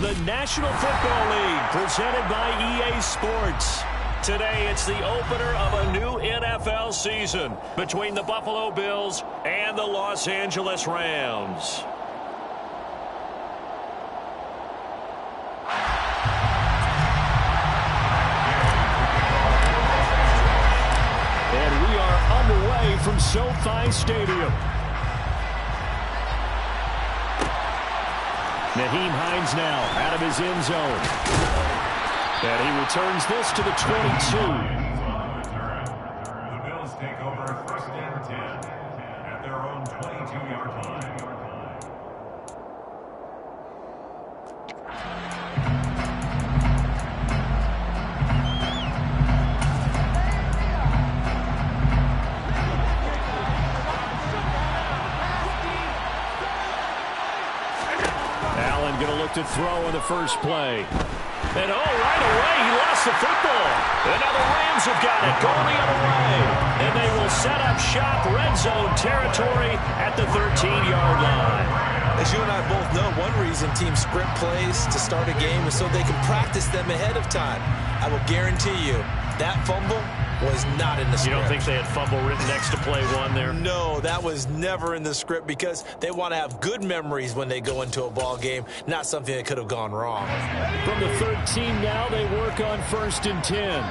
the National Football League, presented by EA Sports. Today, it's the opener of a new NFL season between the Buffalo Bills and the Los Angeles Rams. And we are underway from SoFi Stadium. Nyheim Hines now out of his end zone. And he returns this to the 22. The Bills take over 1st and 10 at their own 22-yard line. Allen going to look to throw on the first play. And right away, he lost the football. And now the Rams have got it, going the other way. And they will set up shop, red zone territory at the 13-yard line. As you and I both know, one reason teams sprint plays to start a game is so they can practice them ahead of time. I will guarantee you that fumble was not in the script. You don't think they had fumble written next to play one there? No, that was never in the script because they want to have good memories when they go into a ball game, not something that could have gone wrong. From the 13 now, they work on 1st and 10.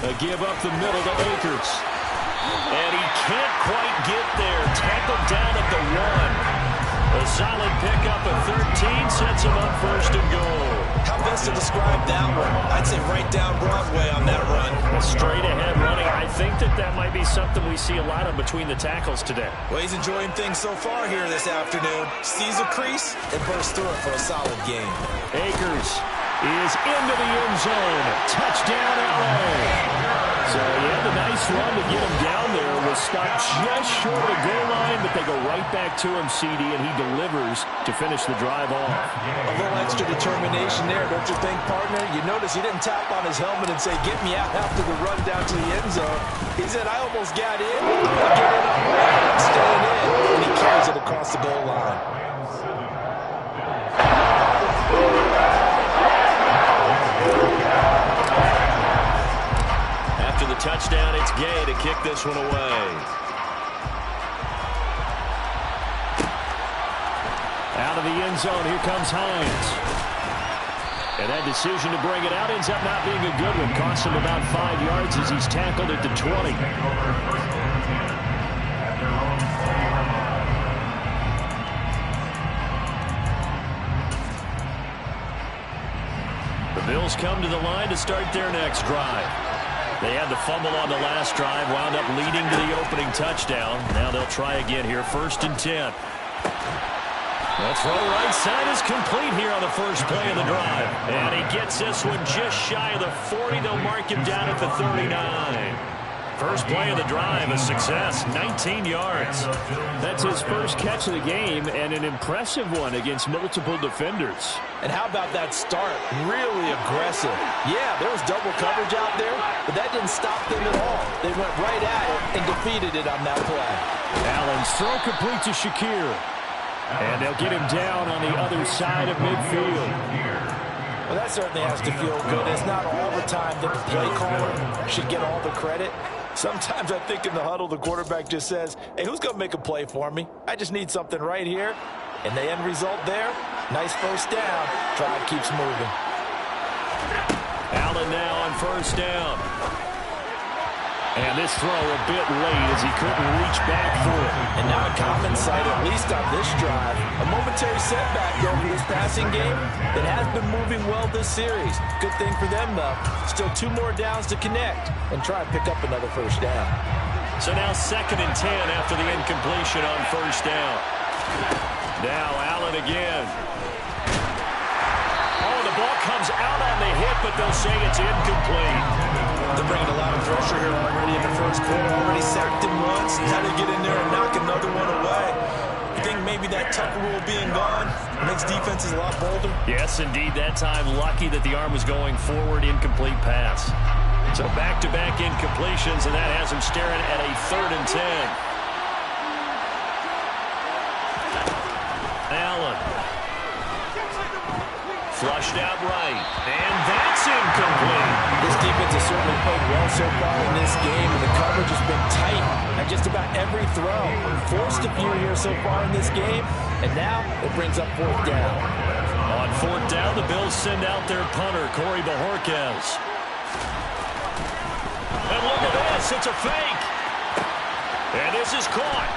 A give up the middle to Akers. And he can't quite get there. Tackled down at the 1. A solid pickup of 13 sets him up 1st and goal. How best to describe that one? I'd say right down Broadway on that run. A straight ahead running. I think that might be something we see a lot of between the tackles today. Well, he's enjoying things so far here this afternoon. Sees a crease and bursts through it for a solid game. Akers is into the end zone. Touchdown, LA. So, yeah, the nice run to get him down there was stopped just short of the goal line, but they go right back to him, CD, and he delivers to finish the drive off. A little extra determination there, don't you think, partner? You notice he didn't tap on his helmet and say, get me out after the run down to the end zone. He said, I almost got in. I'll get in on the I'm staying in. And he carries it across the goal line. After the touchdown, it's Gay to kick this one away. Out of the end zone, here comes Hines. And that decision to bring it out ends up not being a good one. Costs him about 5 yards as he's tackled at the 20. The Bills come to the line to start their next drive. They had the fumble on the last drive, wound up leading to the opening touchdown. Now they'll try again here, 1st and 10. The throw right side is complete here on the first play of the drive. And he gets this one just shy of the 40. They'll mark him down at the 39. First play of the drive, a success, 19 yards. That's his first catch of the game, and an impressive one against multiple defenders. And how about that start? Really aggressive. Yeah, there was double coverage out there, but that didn't stop them at all. They went right at it and defeated it on that play. Allen's throw complete to Shakir. And they'll get him down on the other side of midfield. Well, that certainly has to feel good. It's not all the time that the play caller should get all the credit. Sometimes I think in the huddle, the quarterback just says, hey, who's going to make a play for me? I just need something right here. And the end result there, nice first down. Drive keeps moving. Allen now on 1st down. And this throw a bit late as he couldn't reach back for it. And now a common sight, at least on this drive. A momentary setback over this passing game that has been moving well this series. Good thing for them, though. Still 2 more downs to connect and try and pick up another first down. So now 2nd and 10 after the incompletion on 1st down. Now Allen again. Oh, the ball comes out on the hit, but they'll say it's incomplete. They're bringing a lot of pressure here already in the first quarter. Already sacked him once. How to get in there and knock another one away. You think maybe that Tucker rule being gone makes defenses a lot bolder? Yes, indeed. That time, lucky that the arm was going forward. Incomplete pass. So back-to-back incompletions, and that has him staring at a 3rd and 10. Allen. Flushed out right. And that's incomplete. This defense has certainly played well so far in this game, and the coverage has been tight at just about every throw. Forced a few here so far in this game, and now it brings up fourth down. On fourth down, the Bills send out their punter, Corey Bojorquez. And look at this. It's a fake. And this is caught.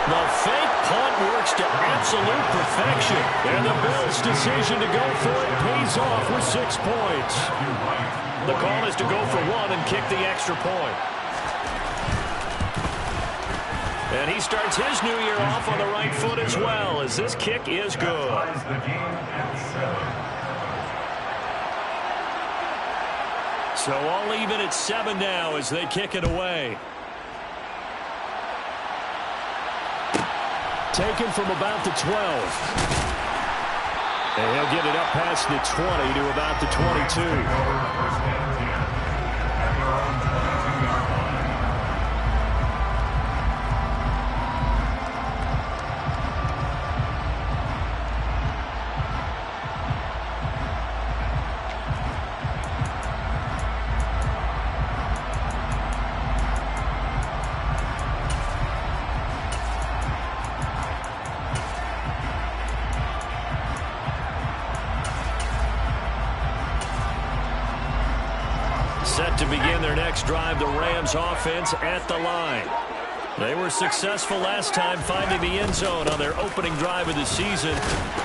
The fake punt works to absolute perfection. And the Bills' decision to go for it pays off with 6 points. The call is to go for one and kick the extra point. And he starts his new year off on the right foot as well, as this kick is good. So all even at 7 now as they kick it away. Taken from about the 12. And he'll get it up past the 20 to about the 22. Set to begin their next drive, the Rams offense at the line. They were successful last time finding the end zone on their opening drive of the season.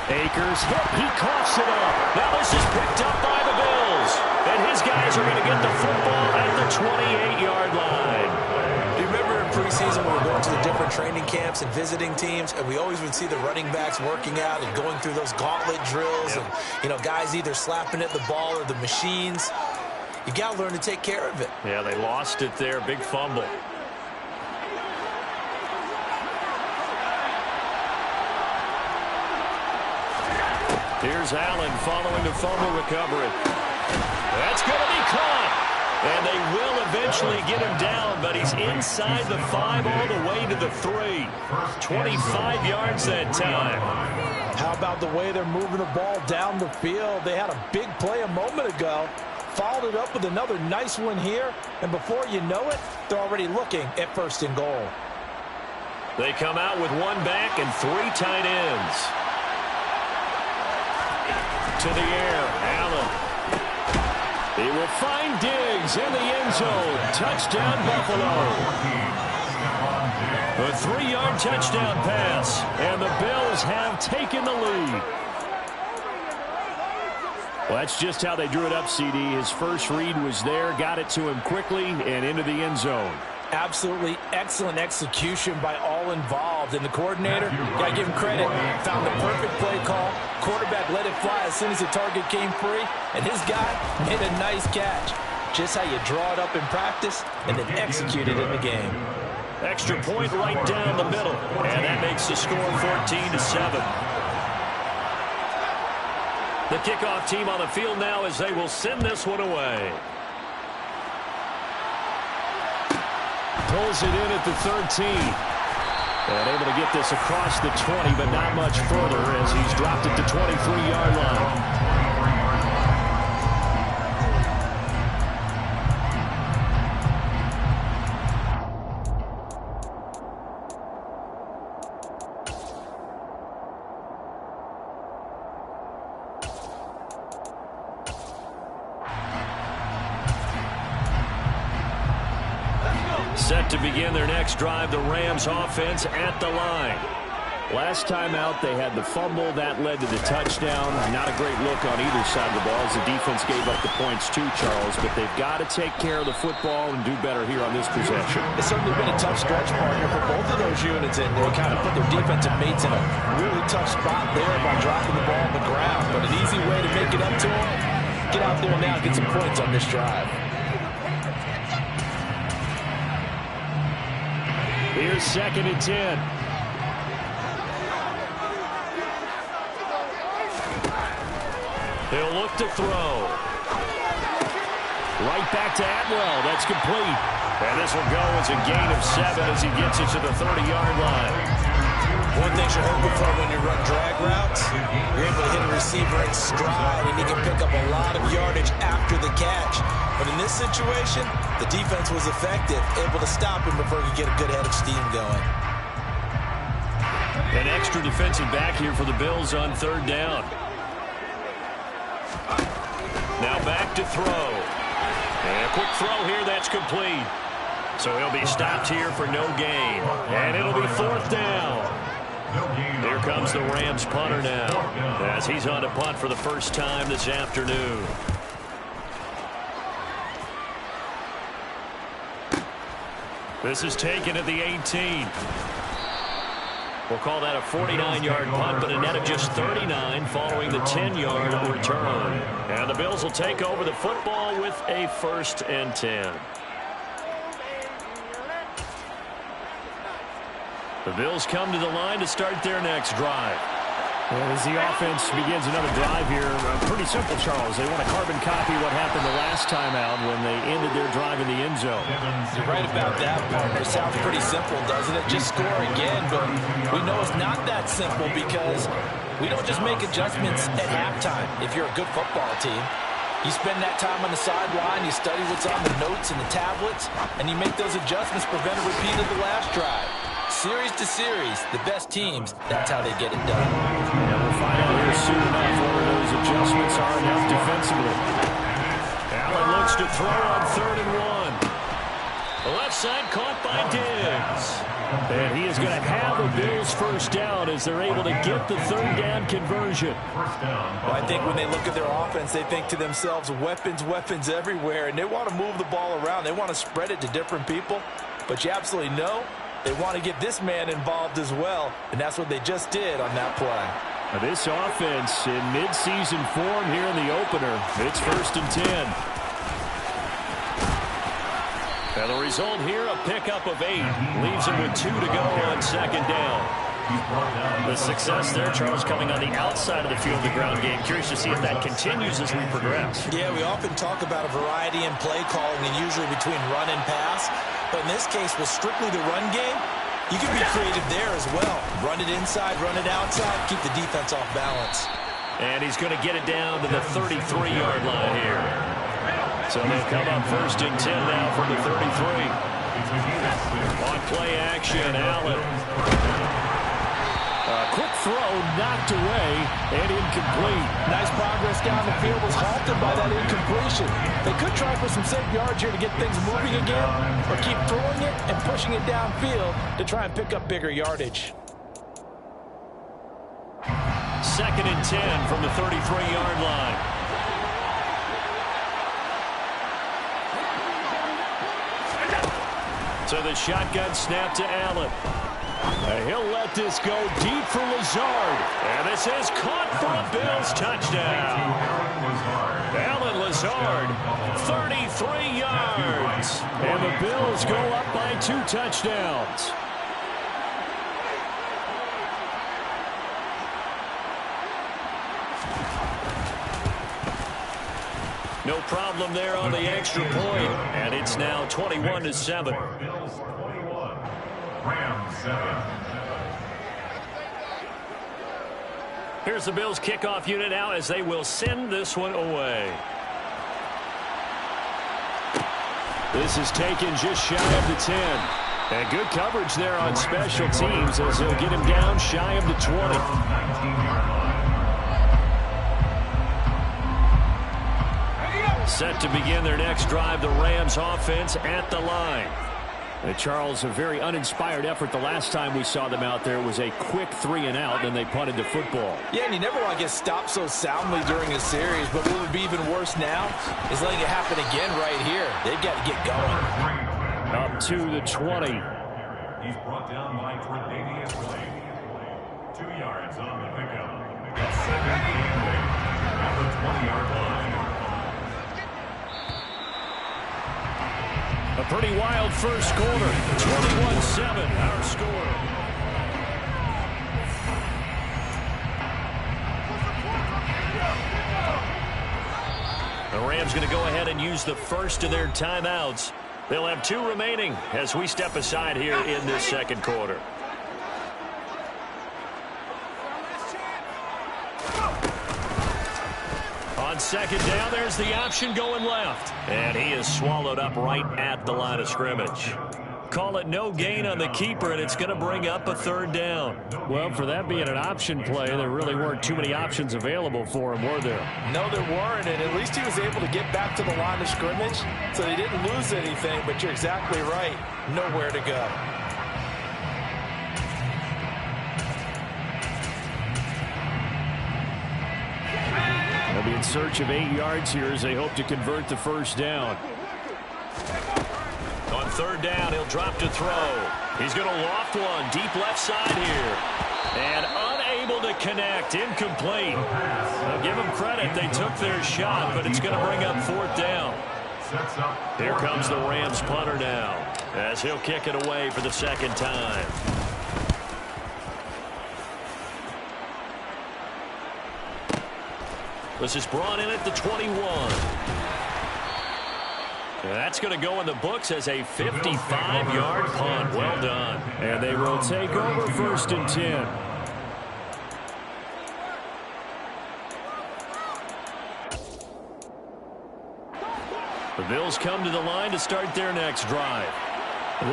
Akers hit, he coughs it up. Now this is picked up by the Bills. And his guys are going to get the football at the 28-yard line. Do you remember in preseason when we were going to the different training camps and visiting teams, and we always would see the running backs working out and going through those gauntlet drills, and, you know, guys either slapping at the ball or the machines. You got to learn to take care of it. Yeah, they lost it there. Big fumble. Here's Allen following the fumble recovery. That's going to be caught. And they will eventually get him down, but he's inside the 5 all the way to the 3. 25 yards that time. How about the way they're moving the ball down the field? They had a big play a moment ago. Followed it up with another nice one here, and before you know it, they're already looking at 1st and goal. They come out with 1 back and 3 tight ends. To the air, Allen. He will find Diggs in the end zone. Touchdown, Buffalo. A 3-yard touchdown pass, and the Bills have taken the lead. Well, that's just how they drew it up, CD. His first read was there, got it to him quickly, and into the end zone. Absolutely excellent execution by all involved. And the coordinator, got to give him credit, found the perfect play call. Quarterback let it fly as soon as the target came free, and his guy made a nice catch. Just how you draw it up in practice and then execute it in the game. Extra point right down the middle, and that makes the score 14-7. The kickoff team on the field now as they will send this one away. Pulls it in at the 13. And able to get this across the 20, but not much further as he's dropped it to 23-yard line. Set to begin their next drive, the Rams offense at the line. Last time out, they had the fumble. That led to the touchdown. Not a great look on either side of the ball as the defense gave up the points too, Charles. But they've got to take care of the football and do better here on this possession. It's certainly been a tough stretch, partner, for both of those units in there. Kind of put their defensive mates in a really tough spot there by dropping the ball on the ground. But an easy way to make it up to them, get out there now and get some points on this drive. Here's 2nd and 10. He'll look to throw. Right back to Atwell. That's complete. And this will go as a gain of 7 as he gets it to the 30-yard line. One thing you're hoping for when you run drag routes, you're able to hit a receiver in stride, and he can pick up a lot of yardage after the catch. But in this situation, the defense was effective, able to stop him before he could get a good head of steam going. An extra defensive back here for the Bills on third down. Now back to throw. And a quick throw here, that's complete. So he'll be stopped here for no gain. And it'll be fourth down. Here comes the Rams punter now, as he's on to punt for the first time this afternoon. This is taken at the 18. We'll call that a 49-yard punt, but a net of just 39 following the 10-yard return. And the Bills will take over the football with a 1st and 10. The Bills come to the line to start their next drive. Well, as the offense begins another drive here, pretty simple, Charles. They want to carbon copy what happened the last time out when they ended their drive in the end zone. You're right about that, partner. Sounds pretty simple, doesn't it? Just score again, but we know it's not that simple because we don't just make adjustments at halftime if you're a good football team. You spend that time on the sideline, you study what's on the notes and the tablets, and you make those adjustments, prevent a repeat of the last drive. Series to series, the best teams, that's how they get it done. And we'll find out here soon enough whether those adjustments are enough defensively. Allen looks to throw on 3rd and 1. The left side caught by Diggs. And he is going to have the Bills first down as they're able to get the 3rd down conversion. Well, I think when they look at their offense, they think to themselves, weapons, weapons everywhere, and they want to move the ball around. They want to spread it to different people, but you absolutely know they want to get this man involved as well, and that's what they just did on that play. Now this offense in midseason form here in the opener. It's 1st and 10. And the result here, a pickup of 8. Leaves him with 2 to go on 2nd down. The success there, Charles, coming on the outside of the field, the ground game. Curious to see if that continues as we progress. Yeah, we often talk about a variety in play calling and usually between run and pass. But in this case, with strictly the run game, you can be creative there as well. Run it inside, run it outside, keep the defense off balance. And he's going to get it down to the 33-yard line here. So they'll come up 1st and 10 now from the 33. On play action, Allen. Quick throw, knocked away, and incomplete. Nice progress down the field, was halted by that incompletion. They could try for some safe yards here to get things moving again, or keep throwing it and pushing it downfield to try and pick up bigger yardage. 2nd and 10 from the 33-yard line. So the shotgun snap to Allen. He'll let this go deep for Lazard. And this is caught for a Bills touchdown. Allen Lazard, 33 yards. And the Bills go up by 2 touchdowns. No problem there on the extra point. And it's now 21-7. Here's the Bills kickoff unit now as they will send this one away. This is taken just shy of the 10. And good coverage there on special teams as they'll get him down shy of the 20. Set to begin their next drive, the Rams offense at the line. Charles, a very uninspired effort the last time we saw them out there. It was a quick 3 and out, and they punted the football. Yeah, and you never want to get stopped so soundly during a series, but what would be even worse now is letting it happen again right here. They've got to get going. Up to the 20. He's brought down by Tre'Davious White. 2 yards on the pickup. That's 2nd and 8 at the 20-yard line. A pretty wild first quarter. 21-7, our score. The Rams going to go ahead and use the first of their timeouts. They'll have 2 remaining as we step aside here in this second quarter. On second down, there's the option going left. And he is swallowed up right at the line of scrimmage. Call it no gain on the keeper, and it's going to bring up a third down. Well, for that being an option play, there really weren't too many options available for him, were there? No, there weren't, and at least he was able to get back to the line of scrimmage, so he didn't lose anything, but you're exactly right. Nowhere to go. They'll be in search of 8 yards here as they hope to convert the first down. On third down, he'll drop to throw. He's going to loft one deep left side here. And unable to connect. Incomplete. I'll give them credit. They took their shot, but it's going to bring up fourth down. Here comes the Rams punter now, as he'll kick it away for the second time. This is brought in at the 21. That's going to go in the books as a 55-yard punt. Well done. And they will take over first and 10. The Bills come to the line to start their next drive.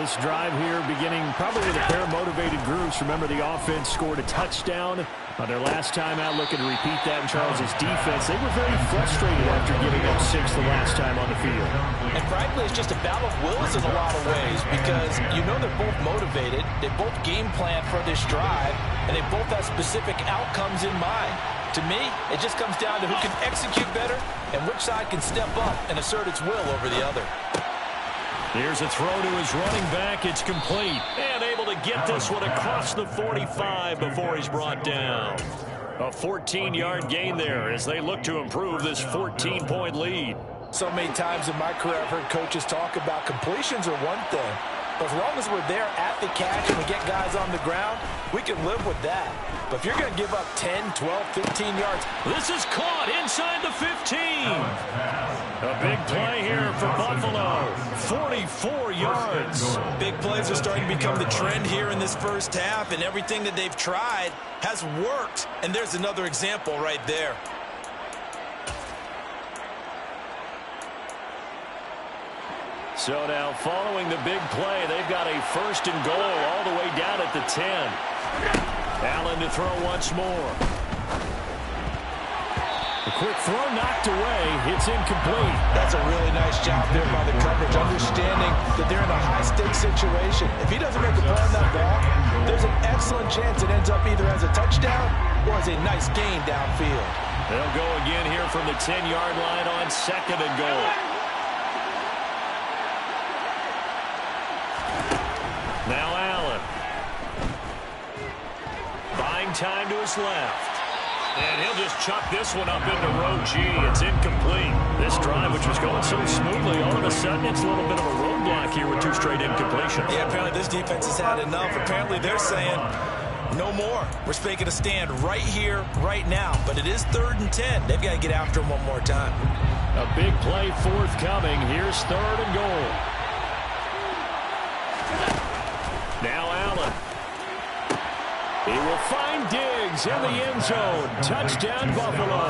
This drive here beginning probably with a pair of motivated groups. Remember, the offense scored a touchdown on their last time out, looking to repeat that in Charles's defense. They were very frustrated after giving up 6 the last time on the field. And frankly, it's just a battle of wills in a lot of ways because you know they're both motivated. They both game plan for this drive, and they both have specific outcomes in mind. To me, it just comes down to who can execute better and which side can step up and assert its will over the other. Here's a throw to his running back. It's complete. And able to get this one across the 45 before he's brought down. A 14-yard gain there as they look to improve this 14-point lead. So many times in my career I've heard coaches talk about completions are one thing. But as long as we're there at the catch and we get guys on the ground, we can live with that. But if you're going to give up 10, 12, 15 yards. This is caught inside the 15. A big play here for Buffalo. 44 yards. Big plays are starting to become the trend here in this first half, and everything that they've tried has worked. And there's another example right there. So now following the big play, they've got a first and goal all the way down at the 10. Allen to throw once more. A quick throw knocked away. It's incomplete. That's a really nice job there by the coverage, understanding that they're in a high-stakes situation. If he doesn't make a play on that ball, there's an excellent chance it ends up either as a touchdown or as a nice gain downfield. They'll go again here from the 10-yard line on second and goal. Now Allen. Buying time to his left. And he'll just chuck this one up into row G. It's incomplete. This drive, which was going so smoothly, all of a sudden it's a little bit of a roadblock here with 2 straight incompletions. Yeah, apparently this defense has had enough. Apparently they're saying no more. We're making a stand right here, right now. But it is 3rd and 10. They've got to get after him one more time. A big play forthcoming. Here's 3rd and goal. Now Allen. He will find Diggs in the end zone. Touchdown, Buffalo.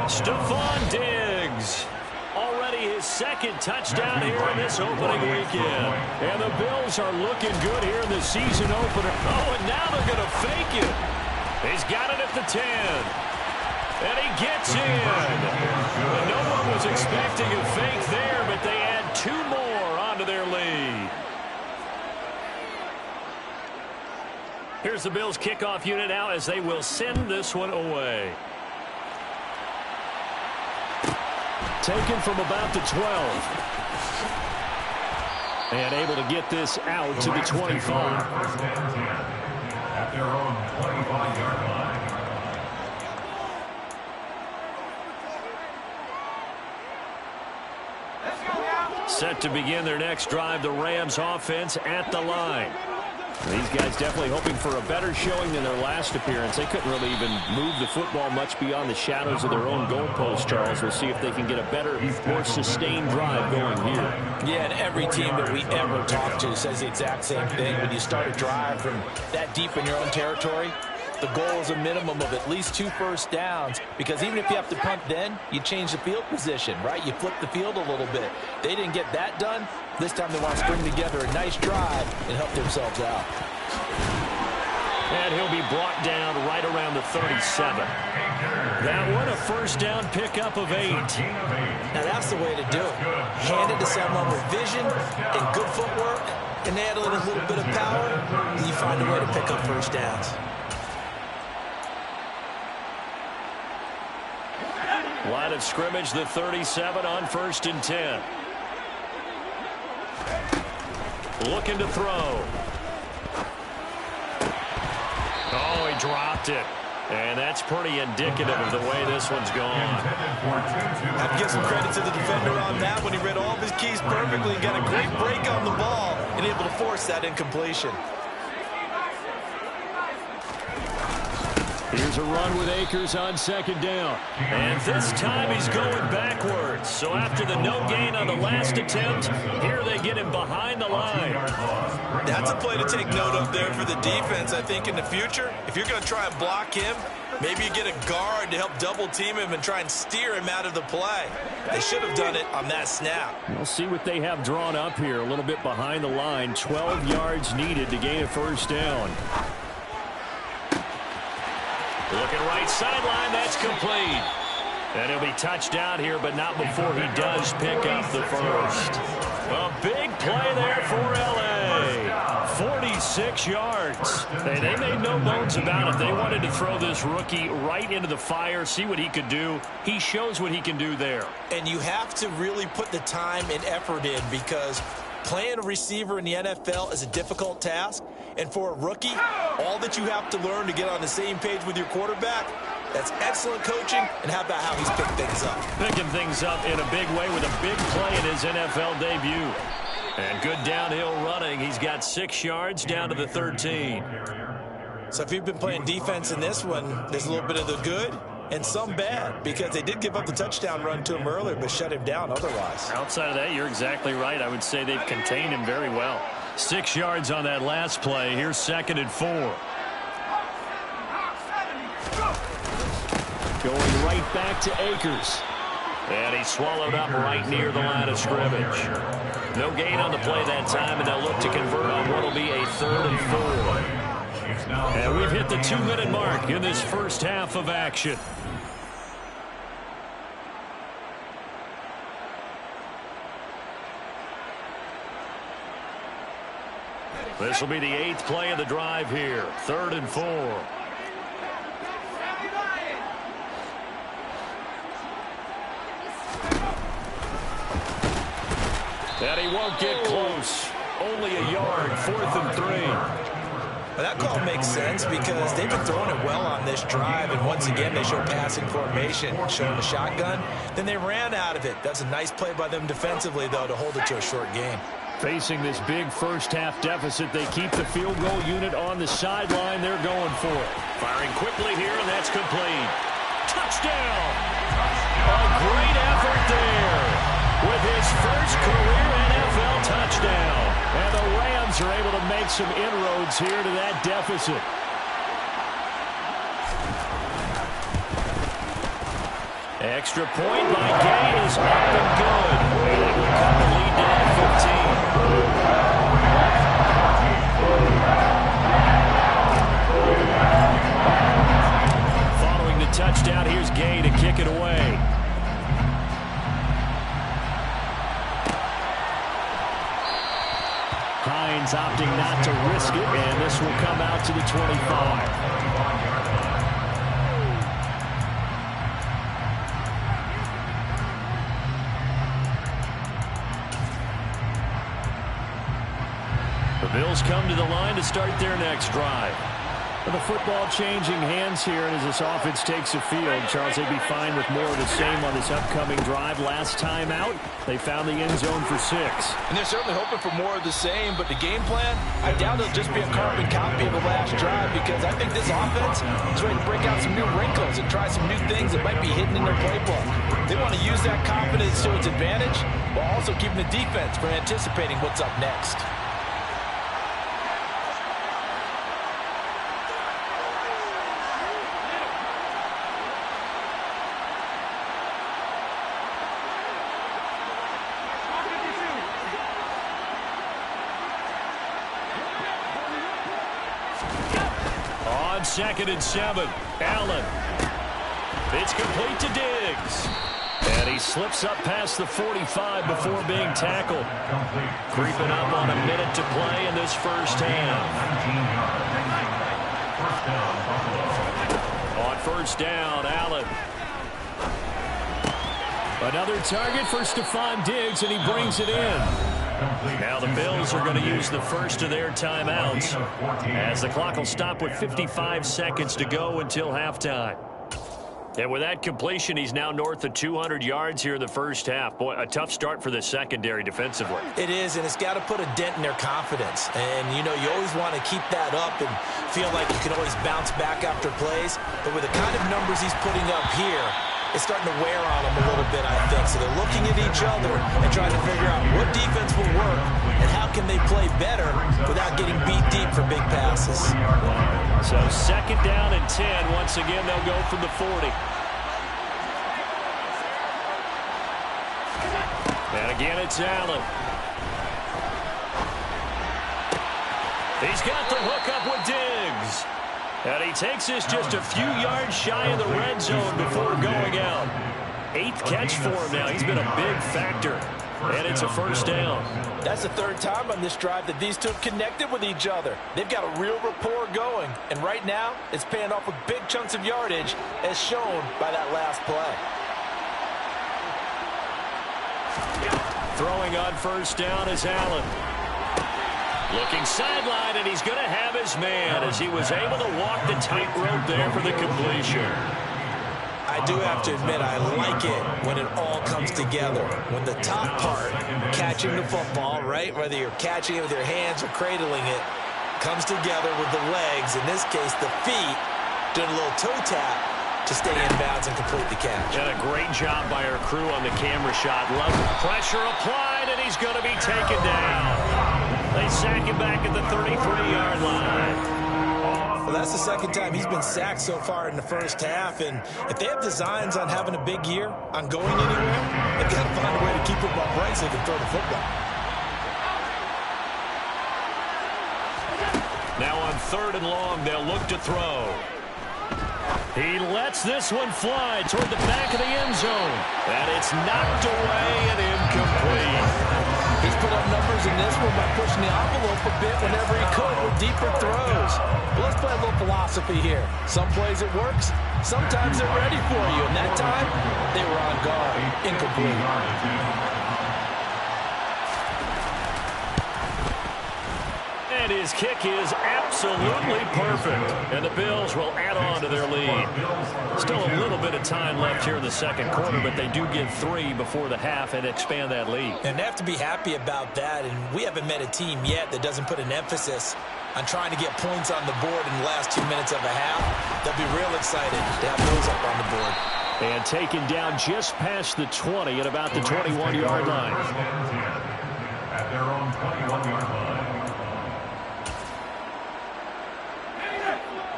Stephon Diggs. Already his 2nd touchdown here in this opening weekend. And the Bills are looking good here in the season opener. Oh, and now they're going to fake it. He's got it at the 10. And he gets in. And no one was expecting a fake there, but they add 2 more onto their lead. Here's the Bills kickoff unit now as they will send this one away. Taken from about the 12. And able to get this out to the 25. At their own 25-yard line. Set to begin their next drive, the Rams offense at the line. These guys definitely hoping for a better showing than their last appearance. They couldn't really even move the football much beyond the shadows of their own goalpost, Charles. We'll see if they can get a better, more sustained drive going here. Yeah, and every team that we ever talk to says the exact same thing. When you start a drive from that deep in your own territory, the goal is a minimum of at least 2 first downs, because even if you have to punt then, you change the field position, right? You flip the field a little bit. They didn't get that done. This time they want to string together a nice drive and help themselves out. And he'll be brought down right around the 37. That one a first down pickup of 8. Now that's the way to do it. Hand it to someone with vision and good footwork, and add a little bit of power, and you find a way to pick up first downs. Line of scrimmage, the 37 on 1st and 10. Looking to throw. Oh, he dropped it. And that's pretty indicative of the way this one's gone. I have to give some credit to the defender on that when he read all of his keys perfectly and got a great break on the ball and able to force that incompletion. Here's a run with Akers on 2nd down. And this time he's going backwards. So after the no gain on the last attempt, here they get him behind the line. That's a play to take note of there for the defense. I think in the future, if you're going to try and block him, maybe you get a guard to help double team him and try and steer him out of the play. They should have done it on that snap. We'll see what they have drawn up here. A little bit behind the line. 12 yards needed to gain a first down. Looking right sideline, that's complete. And he'll be touched down here, but not before he does pick up the first. A big play there for L.A. 46 yards. Hey, they made no bones about it. They wanted to throw this rookie right into the fire, see what he could do. He shows what he can do there. And you have to really put the time and effort in, because playing a receiver in the NFL is a difficult task. And for a rookie, all that you have to learn to get on the same page with your quarterback, that's excellent coaching. And how about how he's picked things up? Picking things up in a big way with a big play in his NFL debut. And good downhill running. He's got 6 yards down to the 13. So if you've been playing defense in this one, there's a little bit of the good and some bad, because they did give up the touchdown run to him earlier, but shut him down otherwise. Outside of that, you're exactly right. I would say they've contained him very well. 6 yards on that last play. Here's 2nd and 4. Going right back to Akers. And he swallowed up right near the line of scrimmage. No gain on the play that time, and they'll look to convert on what will be a 3rd and 4. And we've hit the 2-minute mark in this first half of action. This will be the 8th play of the drive here. 3rd and 4. And he won't get close. Only a yard. 4th and 3. Well, that call makes sense, because they've been throwing it well on this drive, and once again they show passing formation, showing the shotgun. Then they ran out of it. That's a nice play by them defensively, though, to hold it to a short game. Facing this big first-half deficit, they keep the field goal unit on the sideline. They're going for it. Firing quickly here, and that's complete. Touchdown! A great effort there with his first career NFL touchdown. And the Rams are able to make some inroads here to that deficit. Extra point by Gay is up and good. And it will cut the lead down to 15. Following the touchdown, here's Gay to kick it away. Hines opting not to risk it, and this will come out to the 25. The Bills come to the line to start their next drive. The football changing hands here, and as this offense takes the field, Charles, they'd be fine with more of the same on this upcoming drive. Last time out, they found the end zone for 6. And they're certainly hoping for more of the same, but the game plan, I doubt it'll just be a carbon copy of the last drive, because I think this offense is ready to break out some new wrinkles and try some new things that might be hidden in their playbook. They want to use that confidence to its advantage, while also keeping the defense from anticipating what's up next. on 2nd and 7. Allen. It's complete to Diggs. And he slips up past the 45 before being tackled. Creeping up on a minute to play in this first half. On first down, Allen. Another target for Stephon Diggs, and he brings it in. Now the Bills are going to use the first of their timeouts as the clock will stop with 55 seconds to go until halftime. And with that completion, he's now north of 200 yards here in the first half. Boy, a tough start for the secondary defensively. It is, and it's got to put a dent in their confidence. And, you know, you always want to keep that up and feel like you can always bounce back after plays. But with the kind of numbers he's putting up here, it's starting to wear on them a little bit, I think. So they're looking at each other and trying to figure out what defense will work and how can they play better without getting beat deep for big passes. So 2nd down and 10. Once again, they'll go from the 40. And again, it's Allen. He's got the hook up with Diggs. And he takes this just a few yards shy of the red zone before going out. 8th catch for him now. He's been a big factor. And it's a first down. That's the 3rd time on this drive that these two have connected with each other. They've got a real rapport going. And right now, it's paying off with big chunks of yardage, as shown by that last play. Throwing on first down is Allen. Looking sideline, and he's going to have his man as he was able to walk the tightrope there for the completion. I do have to admit, I like it when it all comes together. When the top part, catching the football, right, whether you're catching it with your hands or cradling it, comes together with the legs, in this case the feet, doing a little toe tap to stay in bounds and complete the catch. And a great job by our crew on the camera shot. Love pressure applied, and he's going to be taken down. They sack him back at the 33-yard line. Well, that's the 2nd time he's been sacked so far in the first half, and if they have designs on having a big year, on going anywhere, they've got to find a way to keep him upright so they can throw the football. Now on 3rd and long, they'll look to throw. He lets this one fly toward the back of the end zone. And it's knocked away and incomplete. He's put up numbers in this one by pushing the envelope a bit whenever he could with deeper throws. But let's play a little philosophy here. Some plays it works. Sometimes they're ready for you. And that time, they were on guard. Incomplete. And his kick is absolutely perfect. And the Bills will add on to their lead. Still a little bit of time left here in the 2nd quarter, but they do get 3 before the half and expand that lead. And they have to be happy about that. And we haven't met a team yet that doesn't put an emphasis on trying to get points on the board in the last 2 minutes of a half. They'll be real excited to have those up on the board. And taken down just past the 20 at about the 21-yard line. At their own 21-yard line.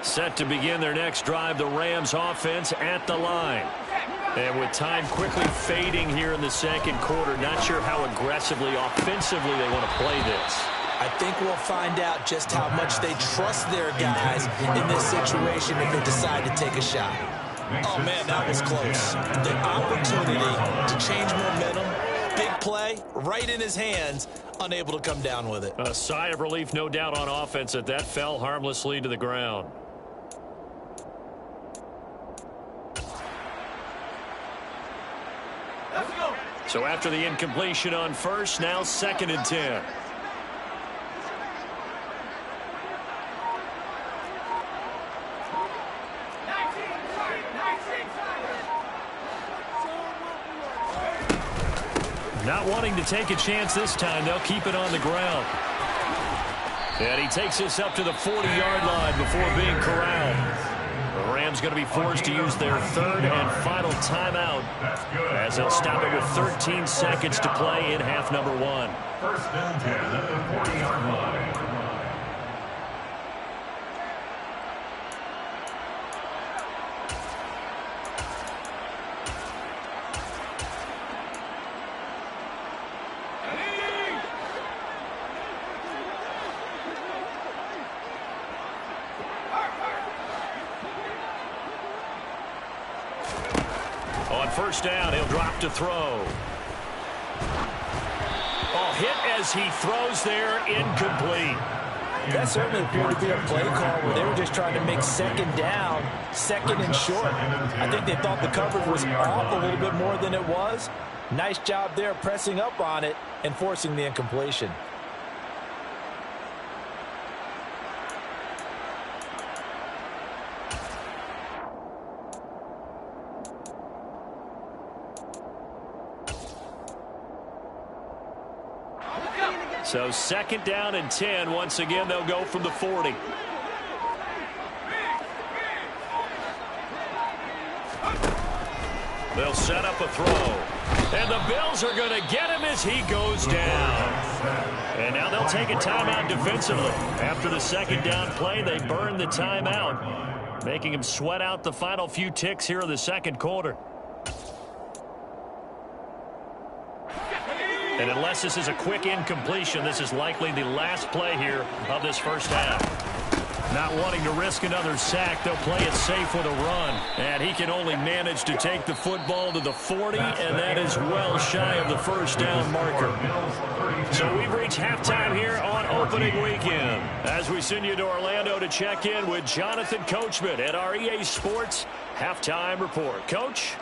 Set to begin their next drive, the Rams offense at the line. And with time quickly fading here in the 2nd quarter, not sure how aggressively, offensively they want to play this. I think we'll find out just how much they trust their guys in this situation if they decide to take a shot. Oh, man, that was close. The opportunity to change momentum, big play, right in his hands, unable to come down with it. A sigh of relief, no doubt, on offense that fell harmlessly to the ground. So after the incompletion on first, now 2nd and 10. Not wanting to take a chance this time, they'll keep it on the ground. And he takes this up to the 40-yard line before being corralled. The Rams going to be forced to use their 3rd and final timeout as they'll stop it with 13 seconds to play in half number 1. 1st and 10 at the 40-yard line. first down. He'll drop to throw. Oh, hit as he throws there, incomplete. That certainly appeared to be a play call where they were just trying to make second down, second and short. I think they thought the coverage was off a little bit more than it was. Nice job there pressing up on it and forcing the incompletion. So second down and 10. Once again, they'll go from the 40. They'll set up a throw. And the Bills are going to get him as he goes down. And now they'll take a timeout defensively. After the second down play, they burn the timeout, making him sweat out the final few ticks here in the second quarter. And unless this is a quick incompletion, this is likely the last play here of this first half. Not wanting to risk another sack, they'll play it safe with a run. And he can only manage to take the football to the 40, and that is well shy of the first down marker. So we've reached halftime here on opening weekend, as we send you to Orlando to check in with Jonathan Coachman at our EA Sports Halftime Report. Coach?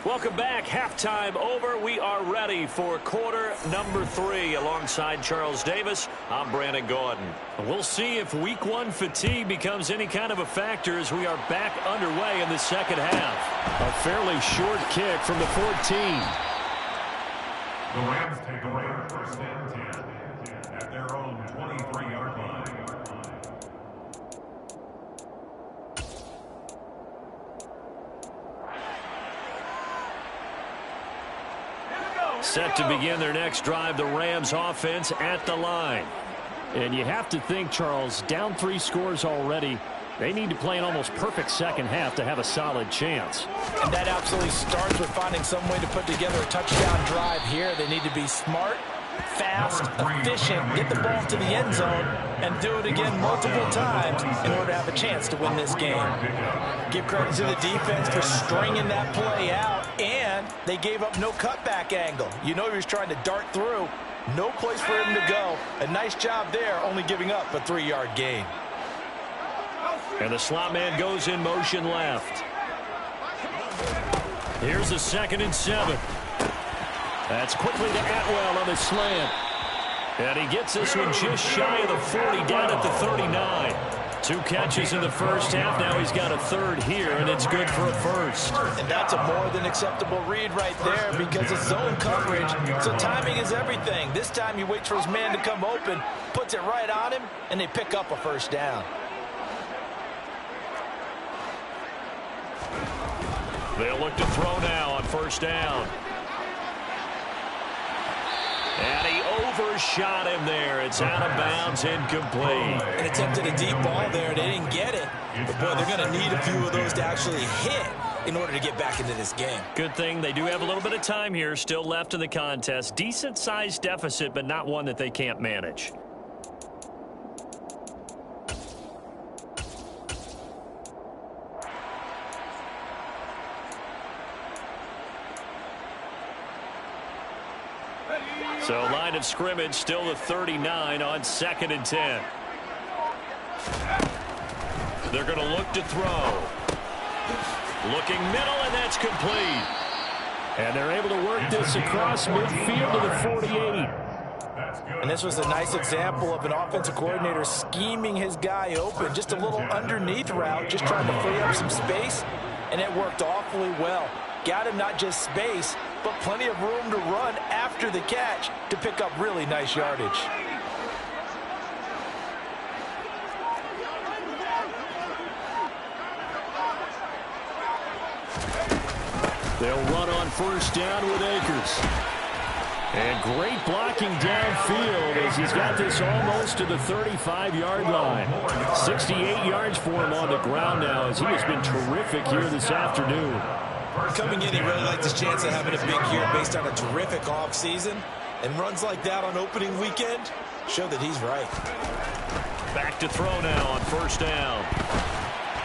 Welcome back. Halftime over. We are ready for quarter number 3 alongside Charles Davis. I'm Brandon Gordon. We'll see if week 1 fatigue becomes any kind of a factor as we are back underway in the second half. A fairly short kick from the 14. The Rams take away first and 10 at their own 23-yard line. Set to begin their next drive, the Rams offense at the line. And you have to think, Charles, down 3 scores already. They need to play an almost perfect second half to have a solid chance. And that absolutely starts with finding some way to put together a touchdown drive here. They need to be smart, fast, efficient, get the ball to the end zone, and do it again multiple times in order to have a chance to win this game. Give credit to the defense for stringing that play out, and they gave up no cutback angle. You know he was trying to dart through. No place for him to go. A nice job there, only giving up a 3-yard gain. And the slot man goes in motion left. Here's a 2nd and 7. That's quickly to Atwell on the slant. And he gets this one just shy of the 40, down at the 39. 2 catches in the first half. Now he's got a 3rd here, and it's good for a 1st. And that's a more than acceptable read right there because it's zone coverage, so timing is everything. This time he waits for his man to come open, puts it right on him, and they pick up a first down. They'll look to throw now on first down. And he overshot him there. It's out of bounds, incomplete. And attempted a deep ball there. They didn't get it. But, boy, they're going to need a few of those to actually hit in order to get back into this game. Good thing they do have a little bit of time here still left in the contest. Decent-sized deficit, but not one that they can't manage. So line of scrimmage still the 39 on 2nd and 10. They're going to look to throw. Looking middle, and that's complete. And they're able to work this across midfield to the 48. And this was a nice example of an offensive coordinator scheming his guy open. Just a little underneath route, just trying to free up some space, and it worked awfully well. Got him not just space, but plenty of room to run after the catch to pick up really nice yardage. They'll run on first down with Akers. And great blocking downfield as he's got this almost to the 35-yard line. 68 yards for him on the ground now as he has been terrific here this afternoon. Coming in, he really liked his chance of having a big year based on a terrific offseason. And runs like that on opening weekend show that he's right. Back to throw now on first down.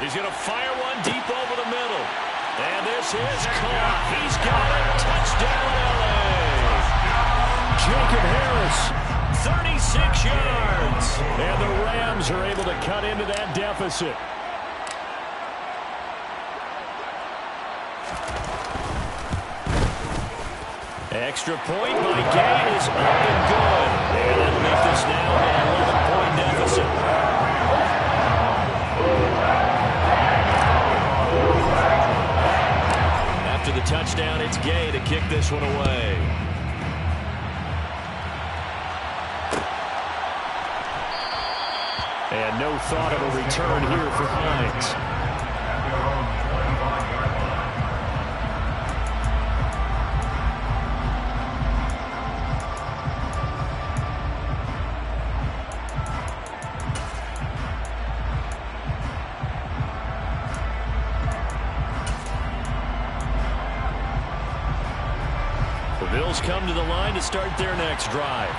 He's going to fire one deep over the middle. And this is caught. He's got it. Touchdown, LA. Jacob Harris, 36 yards. And the Rams are able to cut into that deficit. Extra point by Gay is up and good. And that'll make this now an 11-point deficit. After the touchdown, it's Gay to kick this one away. And no thought of a return here for Hines. Bills come to the line to start their next drive.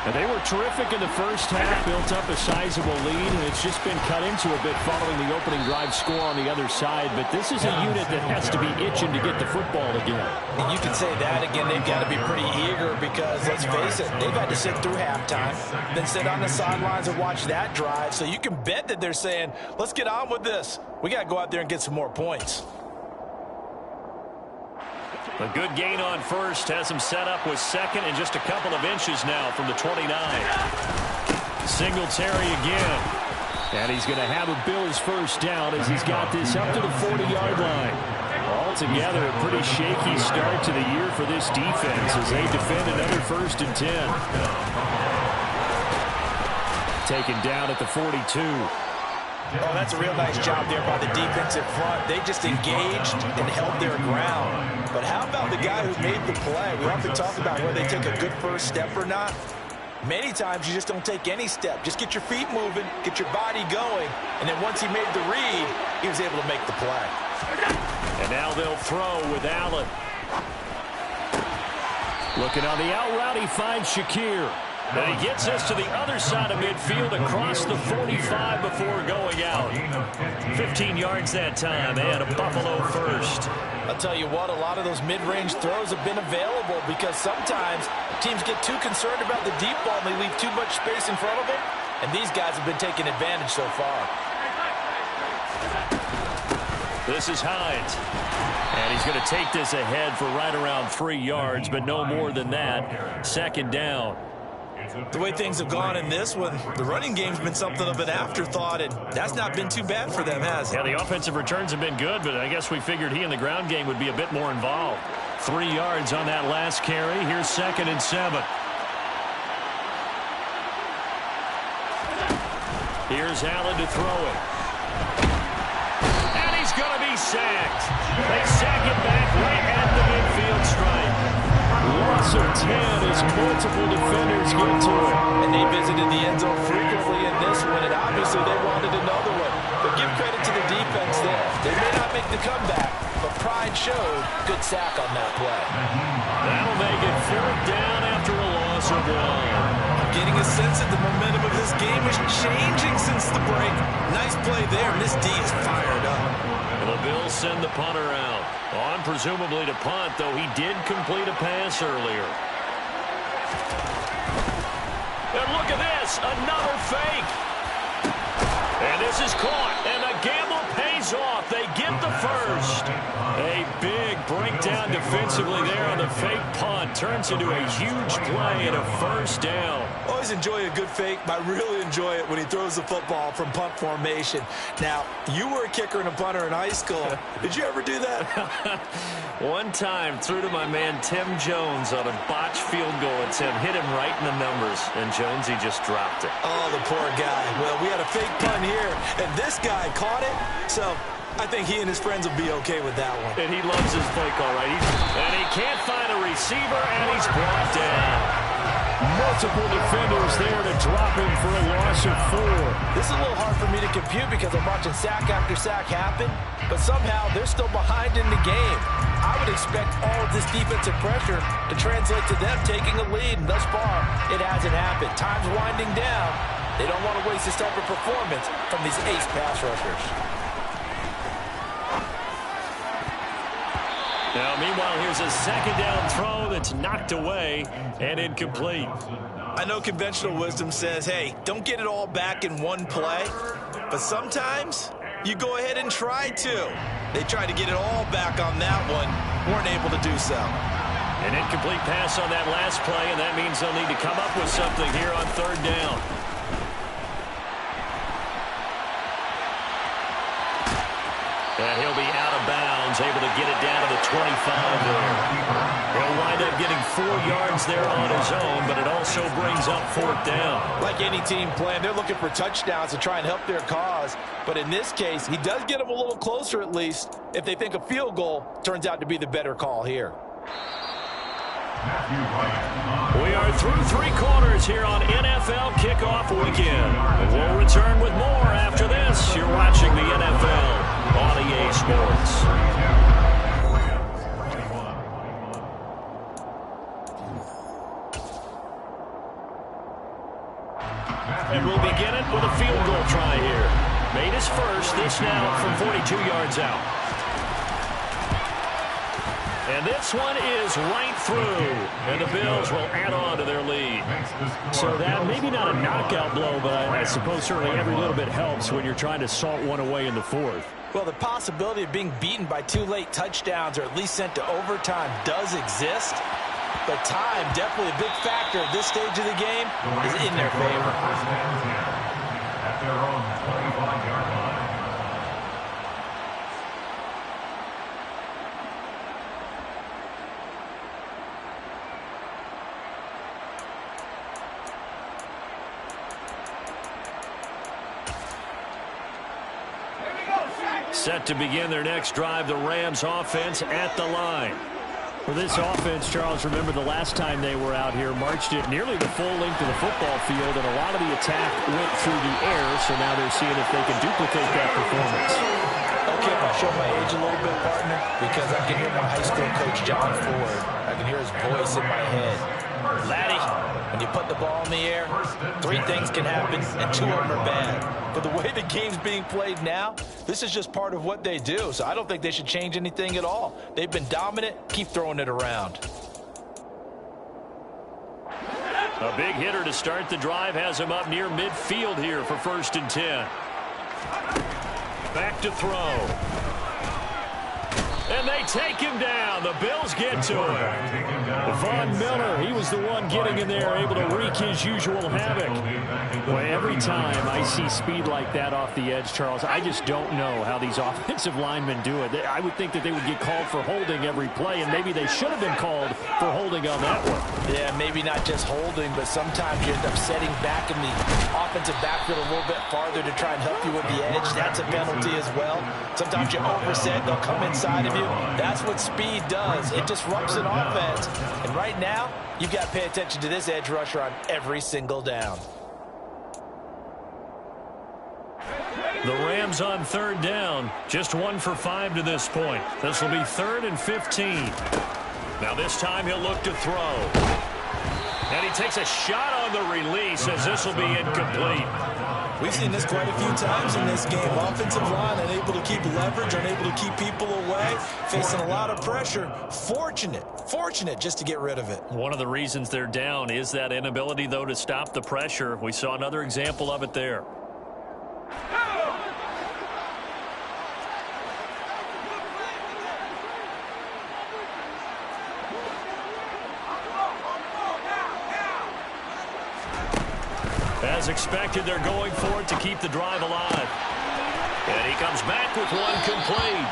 And they were terrific in the first half, built up a sizable lead, and it's just been cut into a bit following the opening drive score on the other side. But this is a unit that has to be itching to get the football again. And you can say that again. They've got to be pretty eager because, let's face it, they've had to sit through halftime, then sit on the sidelines and watch that drive. So you can bet that they're saying, let's get on with this. We got to go out there and get some more points. A good gain on first has him set up with second and just a couple of inches now from the 29. Singletary again. And he's going to have a Bills first down as he's got this up to the 40-yard line. Altogether, a pretty shaky start to the year for this defense as they defend another 1st and 10. Taken down at the 42. Oh, that's a real nice job there by the defensive front. They just engaged and held their ground. But how about the guy who made the play? We often talk about whether they take a good first step or not. Many times you just don't take any step. Just get your feet moving, get your body going, and then once he made the read, he was able to make the play. And now they'll throw with Allen. Looking on the out route, he finds Shakir. And he gets us to the other side of midfield across the 45 before going out. 15 yards that time and a Buffalo first. I'll tell you what, a lot of those mid-range throws have been available because sometimes teams get too concerned about the deep ball and they leave too much space in front of them. And these guys have been taking advantage so far. This is Hines. And he's going to take this ahead for right around 3 yards, but no more than that. Second down. The way things have gone in this one, the running game's been something of an afterthought, and that's not been too bad for them, has it? Yeah, the offensive returns have been good, but I guess we figured he in the ground game would be a bit more involved. 3 yards on that last carry. Here's 2nd and 7. Here's Allen to throw it. And he's going to be sacked. They sack it back right at the midfield stripe. Loss of 10 as multiple defenders get to it. And they visited the end zone frequently in this one, and obviously they wanted another one. But give credit to the defense there. They may not make the comeback, but pride showed. Good sack on that play. That'll make it 4th down after a loss of 1. I'm getting a sense that the momentum of this game is changing since the break. Nice play there, and this D is fired up. The Bills send the punter out. On presumably to punt, though he did complete a pass earlier. And look at this, another fake. And this is caught, and the gamble pays off. They get the first. A big breakdown defensively there on the fake punt. Turns into a huge play and a 1st down. Always enjoy a good fake, but I really enjoy it when he throws the football from punt formation. Now, you were a kicker and a punter in high school. Did you ever do that? One time, threw to my man Tim Jones on a botched field goal. And Tim hit him right in the numbers, and Jones, he just dropped it. Oh, the poor guy. Well, we had a fake punt here, and this guy caught it, so I think he and his friends will be okay with that one. And he loves his play call, right? And he can't find a receiver, and he's brought down. Multiple defenders there to drop him for a loss of 4. This is a little hard for me to compute because I'm watching sack after sack happen, but somehow they're still behind in the game. I would expect all of this defensive pressure to translate to them taking a lead, and thus far, it hasn't happened. Time's winding down. They don't want to waste this type of performance from these ace pass rushers. Now, meanwhile, here's a second down throw that's knocked away and incomplete. I know conventional wisdom says, hey, don't get it all back in one play. But sometimes you go ahead and try to. They tried to get it all back on that one. Weren't able to do so. An incomplete pass on that last play, and that means they'll need to come up with something here on third down. And he'll be out of bounds, able to get it down to the 25 there. He'll wind up getting 4 yards there on his own, but it also brings up fourth down. Like any team playing, they're looking for touchdowns to try and help their cause. But in this case, he does get them a little closer at least if they think a field goal turns out to be the better call here. We are through 3 quarters here on NFL Kickoff Weekend. We'll return with more after this. You're watching the NFL on EA Sports. And we'll begin it with a field goal try here. Made his first, this now from 42 yards out. And this one is right through, and the Bills will add on to their lead. So that maybe not a knockout blow, but I suppose certainly every little bit helps when you're trying to salt one away in the fourth. Well, the possibility of being beaten by 2 late touchdowns or at least sent to overtime does exist. But time, definitely a big factor at this stage of the game, is in their favor. At their own 25-yard line. Set to begin their next drive, the Rams offense at the line. For this offense, Charles, remember the last time they were out here, marched it nearly the full length of the football field, and a lot of the attack went through the air, so now they're seeing if they can duplicate that performance. Okay, if I show my age a little bit, partner, because I can hear my high school coach, John Ford. I can hear his voice in my head. Laddie, when you put the ball in the air, 3 things can happen, and 2 of them are bad. But the way the game's being played now, this is just part of what they do. So I don't think they should change anything at all. They've been dominant. Keep throwing it around. A big hitter to start the drive has him up near midfield here for 1st and 10. Back to throw. And they take him down. The Bills get to him. Von Miller, he was the one getting in there, able to wreak his usual havoc. Boy, every time I see speed like that off the edge, Charles, I just don't know how these offensive linemen do it. I would think that they would get called for holding every play, and maybe they should have been called for holding on that one. Yeah, maybe not just holding, but sometimes you end up setting back in the offensive backfield a little bit farther to try and help you with the edge. That's a penalty as well. Sometimes you overset, they'll come inside of you. That's what speed does. It disrupts an offense. And right now, you've got to pay attention to this edge rusher on every single down. The Rams on 3rd down, just 1 for 5 to this point. This will be 3rd and 15. Now this time he'll look to throw. And he takes a shot on the release as this will be incomplete. We've seen this quite a few times in this game. Offensive line unable to keep leverage, unable to keep people away, facing a lot of pressure. Fortunate just to get rid of it. One of the reasons they're down is that inability, though, to stop the pressure. We saw another example of it there. As expected, they're going for it to keep the drive alive. And he comes back with one complete.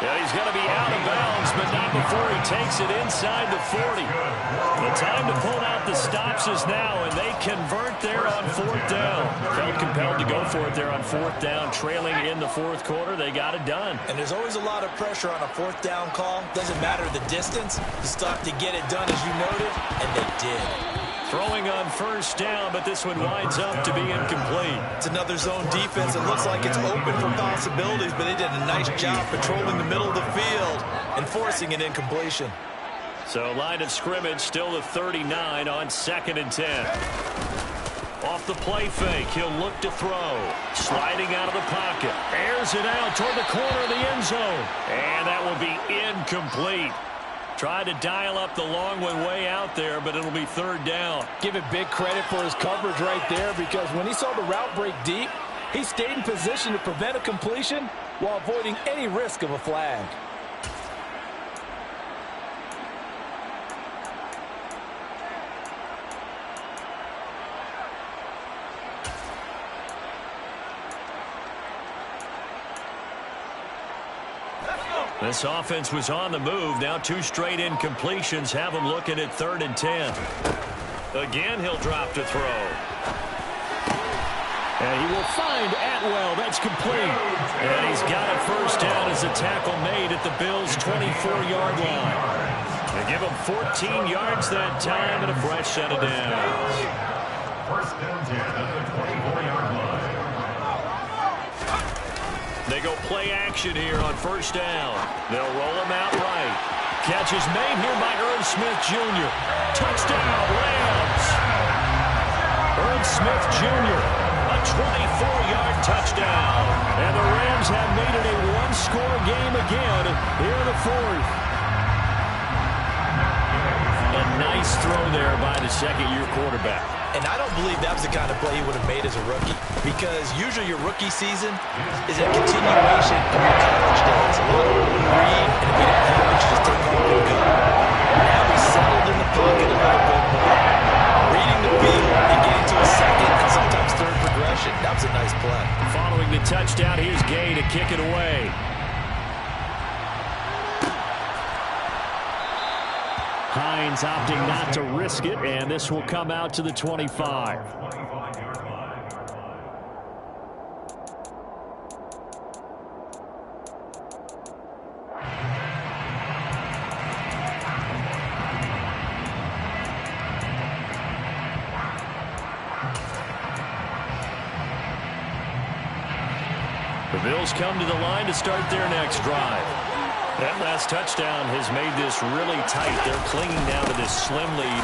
Yeah, he's going to be out of bounds, but not before he takes it inside the 40. The time to pull out the stops is now, and they convert there on 4th down. Felt compelled to go for it there on 4th down, trailing in the 4th quarter. They got it done. And there's always a lot of pressure on a 4th down call. Doesn't matter the distance. You still have to get it done, as you noted, and they did. Throwing on 1st down, but this one winds up to be incomplete. It's another zone defense. It looks like it's open for possibilities, but they did a nice job patrolling the middle of the field and forcing an incompletion. So line of scrimmage still the 39 on 2nd and 10. Off the play fake, he'll look to throw. Sliding out of the pocket. Airs it out toward the corner of the end zone. And that will be incomplete. Tried to dial up the long one way out there, but it'll be third down. Give it big credit for his coverage right there, because when he saw the route break deep, he stayed in position to prevent a completion while avoiding any risk of a flag. This offense was on the move. Now 2 straight incompletions have him looking at 3rd and 10. Again, he'll drop to throw. And he will find Atwell. That's complete. And he's got a first down as a tackle made at the Bills' 24-yard line. They give him 14 yards that time and a fresh set of downs. First down 10 at the 24-yard line. They go play action here on first down. They'll roll him out right. Catch is made here by Irv Smith Jr. Touchdown, Rams. Irv Smith Jr., a 24-yard touchdown. And the Rams have made it a one-score game again here in the 4th. A nice throw there by the second-year quarterback. And I don't believe that was the kind of play he would have made as a rookie, because usually your rookie season is a continuation of your college days. A lot of read, and if you don't have it, you just take off and go. Now he's settled in the pocket a little bit more, reading the field and getting to a second and sometimes third progression. That was a nice play. Following the touchdown, here's Gay to kick it away. Hines opting not to risk it, and this will come out to the 25. The Bills come to the line to start their next drive. That last touchdown has made this really tight. They're clinging now to this slim lead.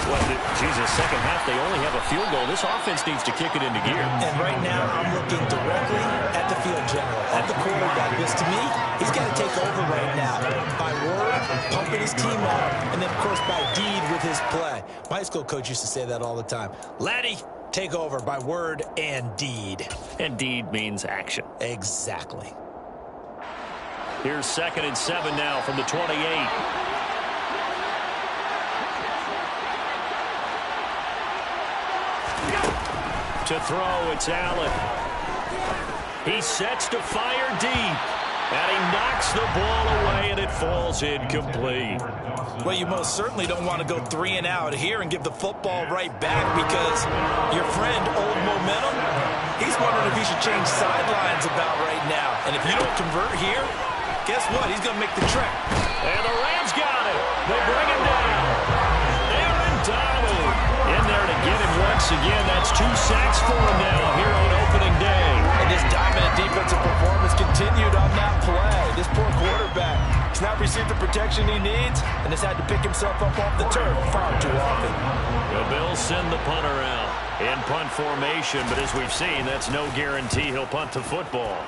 Second half, they only have a field goal. This offense needs to kick it into gear. And right now, I'm looking directly at the field general, at the quarterback. Because to me, he's got to take over right now. By word, pumping his team up, and then, of course, by deed with his play. My high school coach used to say that all the time. Laddie, take over by word and deed. And deed means action. Exactly. Here's 2nd and 7 now from the 28. To throw, it's Allen. He sets to fire deep. And he knocks the ball away, and it falls incomplete. Well, you most certainly don't want to go 3 and out here and give the football right back, because your friend, Old Momentum, he's wondering if he should change sidelines about right now. And if you don't convert here, guess what? He's going to make the trek. And the Rams got it. They bring him down. Aaron Donald in there to get him once again. That's 2 sacks for him now here on opening day. And this dominant defensive performance continued on that play. This poor quarterback has not received the protection he needs and has had to pick himself up off the turf far too often. The Bills send the punter out in punt formation, but as we've seen, that's no guarantee he'll punt the football.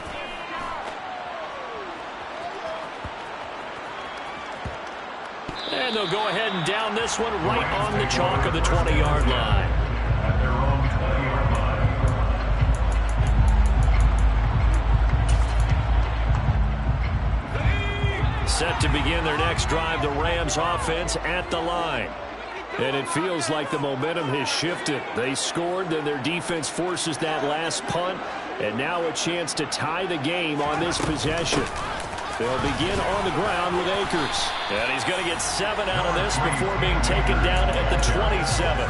And they'll go ahead and down this one right on the chalk of the 20-yard line. At their own 20-yard line. Set to begin their next drive, the Rams offense at the line. And it feels like the momentum has shifted. They scored, then their defense forces that last punt, and now a chance to tie the game on this possession. They'll begin on the ground with Akers. And he's going to get 7 out of this before being taken down at the 27.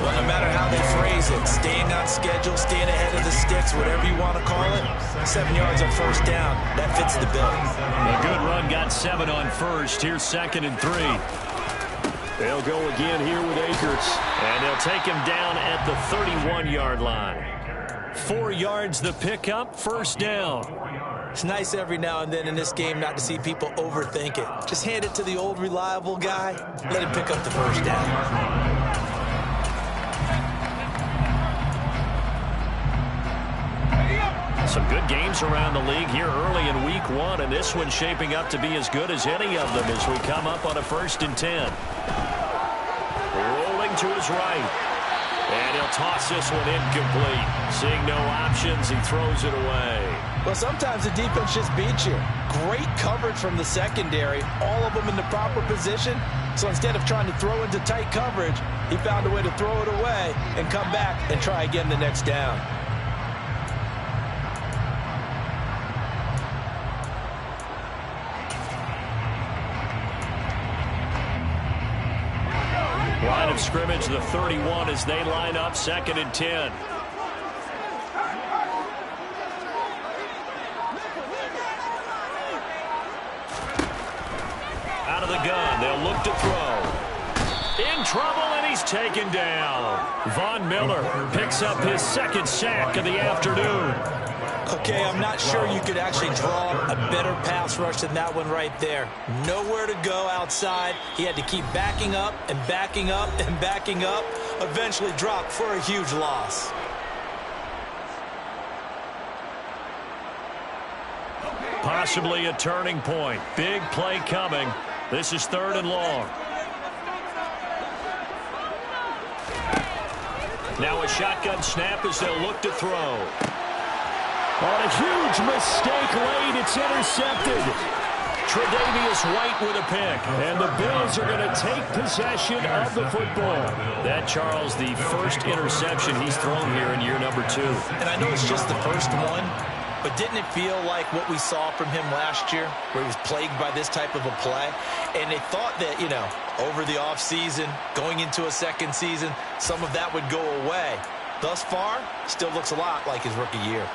Well, no matter how they phrase it, staying on schedule, staying ahead of the sticks, whatever you want to call it, 7 yards on first down, that fits the bill. A good run, got 7 on first. Here's 2nd and 3. They'll go again here with Akers. And they'll take him down at the 31-yard line. 4 yards the pickup, first down. It's nice every now and then in this game not to see people overthink it. Just hand it to the old reliable guy. Let him pick up the first down. Some good games around the league here early in week 1, and this one's shaping up to be as good as any of them as we come up on a 1st and 10. Rolling to his right. And he'll toss this one incomplete. Seeing no options, he throws it away. Well, sometimes the defense just beats you. Great coverage from the secondary, all of them in the proper position. So instead of trying to throw into tight coverage, he found a way to throw it away and come back and try again the next down. Line of scrimmage, the 31 as they line up 2nd and 10. Out of the gun, they'll look to throw. In trouble, and he's taken down. Von Miller picks up his 2nd sack of the afternoon. Okay, I'm not sure you could actually draw a better pass rush than that one right there. Nowhere to go outside. He had to keep backing up and backing up and backing up. Eventually dropped for a huge loss. Possibly a turning point. Big play coming. This is 3rd and long. Now a shotgun snap as they'll look to throw. On a huge mistake late, it's intercepted. Tre'Davious White with a pick. And the Bills are going to take possession of the football. That, Charles, the first interception he's thrown here in year number 2. And I know it's just the first one, but didn't it feel like what we saw from him last year, where he was plagued by this type of a play? And they thought that, you know, over the offseason, going into a 2nd season, some of that would go away. Thus far, still looks a lot like his rookie year.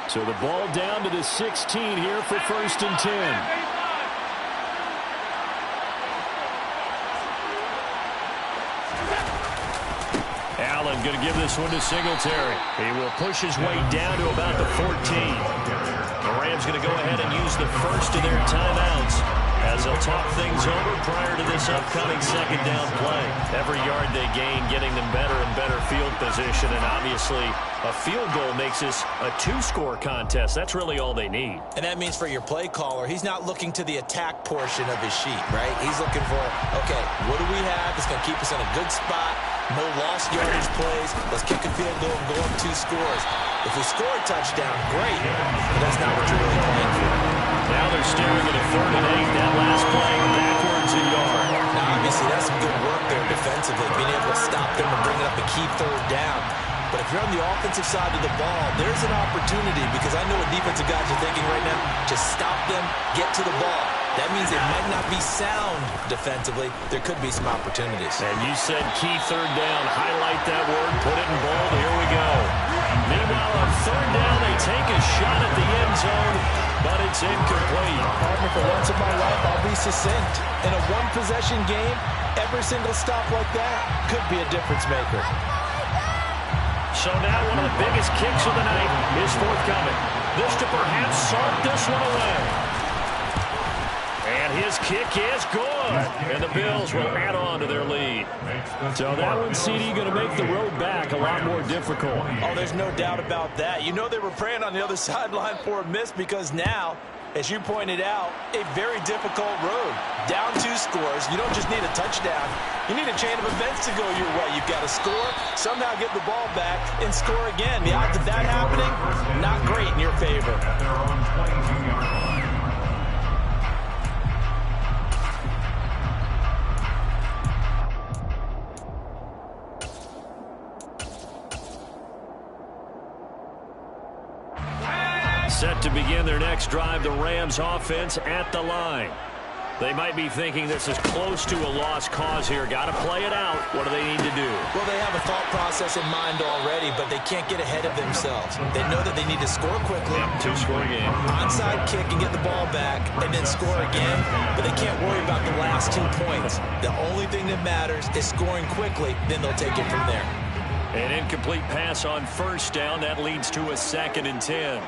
So the ball down to the 16 here for 1st and 10. Allen going to give this one to Singletary. He will push his way down to about the 14. The Rams going to go ahead and use the first of their timeouts as they'll talk things over prior to this upcoming 2nd down play. Every yard they gain getting them better and better field position, and obviously a field goal makes this a 2-score contest. That's really all they need. And that means for your play caller, he's not looking to the attack portion of his sheet, right? He's looking for, okay, what do we have that's going to keep us in a good spot? No lost yardage plays. Let's kick a field goal and go up 2 scores. If we score a touchdown, great, but that's not what you're really playing for. Now they're staring at a 3rd and 8. That last play backwards a yard. Now, obviously, that's some good work there defensively, being able to stop them and bring up a key 3rd down. But if you're on the offensive side of the ball, there's an opportunity, because I know what defensive guys are thinking right now. Just stop them, get to the ball. That means they might not be sound defensively. There could be some opportunities. And you said key 3rd down. Highlight that word. Put it in bold. Here we go. Meanwhile, on 3rd down, they take a shot at the end zone, but it's incomplete. Partner, for once in my life, I'll be succinct. In a 1-possession game, every single stop like that could be a difference maker. So now one of the biggest kicks of the night is forthcoming. This to perhaps salt this one away. And his kick is good. And the Bills will add on to their lead. So that one, CD, going to make the road back a lot more difficult. Oh, there's no doubt about that. You know they were praying on the other sideline for a miss, because now, as you pointed out, a very difficult road. Down 2 scores. You don't just need a touchdown. You need a chain of events to go your way. You've got to score, somehow get the ball back, and score again. The odds of that happening, not great in your favor. Set to begin their next drive, the Rams offense at the line. They might be thinking this is close to a lost cause here. Got to play it out. What do they need to do? Well, they have a thought process in mind already, but they can't get ahead of themselves. They know that they need to score quickly. Yep, 2-score game. Onside kick and get the ball back, and then score again. But they can't worry about the last 2 points. The only thing that matters is scoring quickly. Then they'll take it from there. An incomplete pass on 1st down. That leads to a 2nd and 10.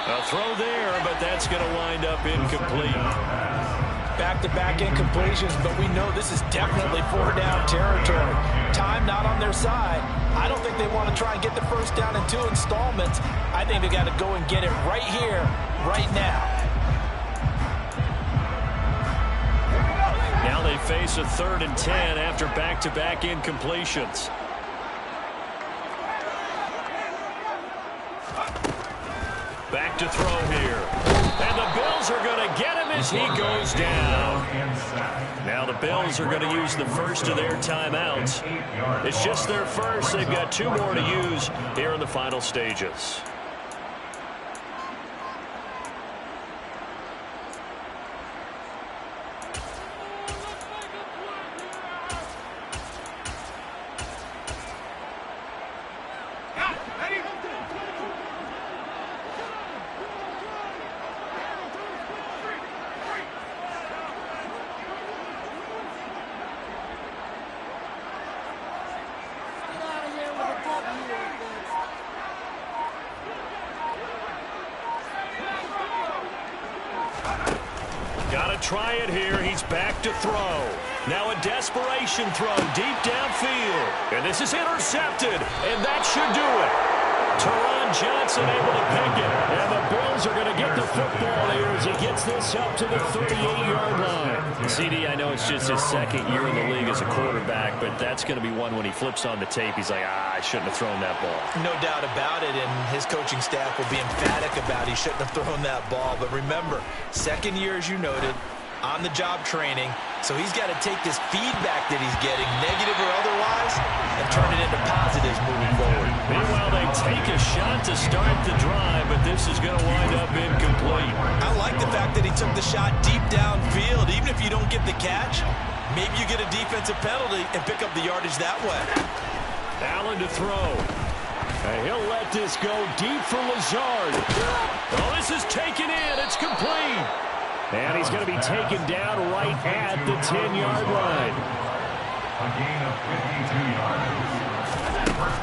A throw there, but that's going to wind up incomplete. Back-to-back incompletions, but we know this is definitely four-down territory. Time not on their side. I don't think they want to try and get the first down in 2 installments. I think they got to go and get it right here, right now. Now they face a 3rd and 10 after back-to-back incompletions. Back to throw here. And the Bills are going to get him as he goes down. Now the Bills are going to use the first of their timeouts. It's just their first. They've got 2 more to use here in the final stages. Got to try it here. He's back to throw. Now a desperation throw deep downfield. And this is intercepted. And that should do it. Teron Johnson able to pick it. And the Bills are going to get the football here as he gets this up to the 38-yard line. CD, I know it's just his 2nd year in the league as a quarterback, but that's going to be one when he flips on the tape. He's like, I shouldn't have thrown that ball. No doubt about it, and his coaching staff will be emphatic about he shouldn't have thrown that ball. But remember, 2nd year, as you noted, on-the-job training, so he's got to take this feedback that he's getting, negative or otherwise, and turn it into positives moving forward. Meanwhile, they take a shot to start the drive, but this is going to wind up incomplete. I like the fact that he took the shot deep downfield. Even if you don't get the catch, maybe you get a defensive penalty and pick up the yardage that way. Allen to throw. And he'll let this go deep for Lazard. Oh, this is taken in. It's complete. And he's going to be taken down right at the 10-yard line. A gain of 52 yards.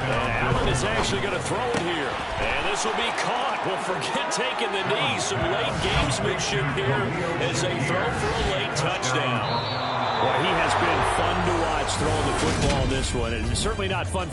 And Allen is actually going to throw it here. And this will be caught. Well, forget taking the knee. Some late gamesmanship here as they throw for a late touchdown. Well, he has been fun to watch throwing the football in this one. It's certainly not fun